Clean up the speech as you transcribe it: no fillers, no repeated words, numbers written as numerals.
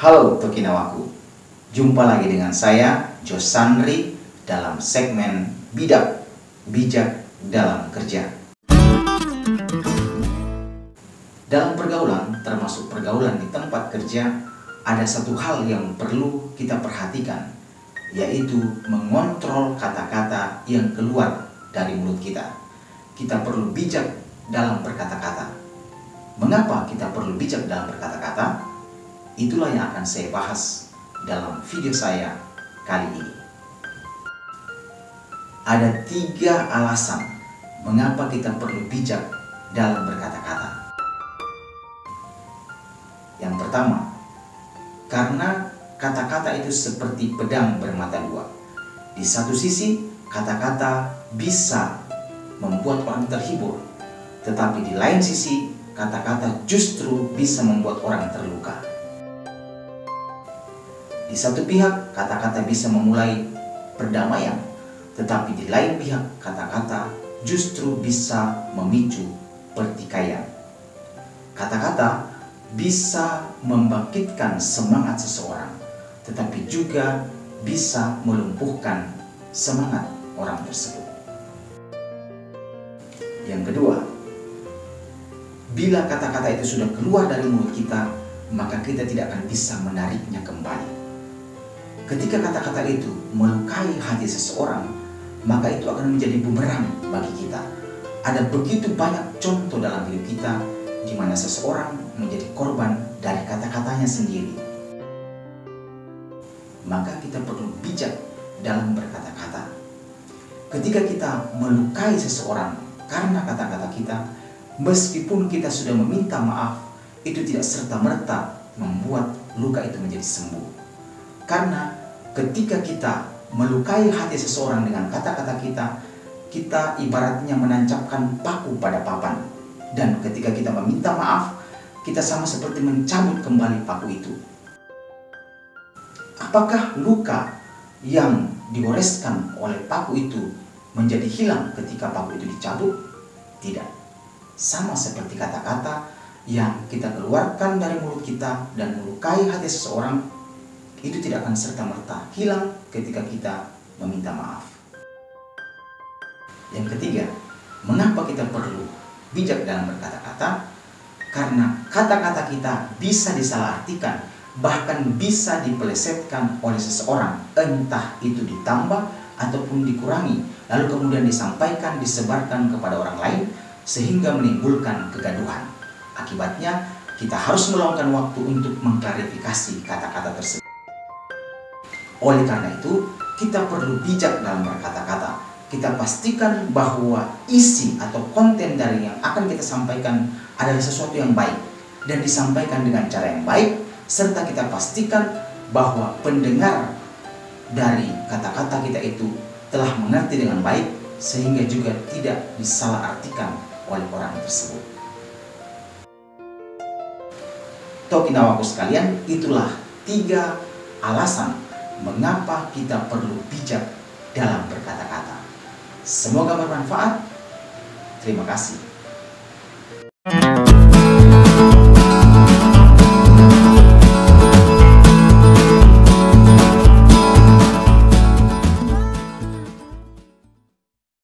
Halo Tokinawaku, jumpa lagi dengan saya Josandri dalam segmen Bijak dalam Kerja. Dalam pergaulan, termasuk pergaulan di tempat kerja, ada satu hal yang perlu kita perhatikan, yaitu mengontrol kata-kata yang keluar dari mulut kita. Kita perlu bijak dalam berkata-kata. Mengapa kita perlu bijak dalam berkata-kata? Itulah yang akan saya bahas dalam video saya kali ini. Ada 3 alasan mengapa kita perlu bijak dalam berkata-kata. Yang pertama, karena kata-kata itu seperti pedang bermata dua. Di satu sisi, kata-kata bisa membuat orang terhibur, tetapi di lain sisi, kata-kata justru bisa membuat orang terluka. Di satu pihak, kata-kata bisa memulai perdamaian, tetapi di lain pihak, kata-kata justru bisa memicu pertikaian. Kata-kata bisa membangkitkan semangat seseorang, tetapi juga bisa melumpuhkan semangat orang tersebut. Yang kedua, bila kata-kata itu sudah keluar dari mulut kita, maka kita tidak akan bisa menariknya kembali. Ketika kata-kata itu melukai hati seseorang, maka itu akan menjadi bumerang bagi kita. Ada begitu banyak contoh dalam hidup kita di mana seseorang menjadi korban dari kata-katanya sendiri. Maka kita perlu bijak dalam berkata-kata. Ketika kita melukai seseorang karena kata-kata kita, meskipun kita sudah meminta maaf, itu tidak serta-merta membuat luka itu menjadi sembuh. Karena ketika kita melukai hati seseorang dengan kata-kata kita, kita ibaratnya menancapkan paku pada papan. Dan ketika kita meminta maaf, kita sama seperti mencabut kembali paku itu. Apakah luka yang digoreskan oleh paku itu menjadi hilang ketika paku itu dicabut? Tidak. Sama seperti kata-kata yang kita keluarkan dari mulut kita dan melukai hati seseorang, itu tidak akan serta-merta hilang ketika kita meminta maaf. Yang ketiga, mengapa kita perlu bijak dalam berkata-kata? Karena kata-kata kita bisa disalahartikan, bahkan bisa dipelesetkan oleh seseorang, entah itu ditambah ataupun dikurangi, lalu kemudian disampaikan, disebarkan kepada orang lain, sehingga menimbulkan kegaduhan. Akibatnya, kita harus meluangkan waktu untuk mengklarifikasi kata-kata tersebut. Oleh karena itu, kita perlu bijak dalam berkata-kata. Kita pastikan bahwa isi atau konten dari yang akan kita sampaikan adalah sesuatu yang baik dan disampaikan dengan cara yang baik, serta kita pastikan bahwa pendengar dari kata-kata kita itu telah mengerti dengan baik sehingga juga tidak disalahartikan oleh orang tersebut. Tokinawaku sekalian, itulah 3 alasan mengapa kita perlu bijak dalam berkata-kata. Semoga bermanfaat. Terima kasih.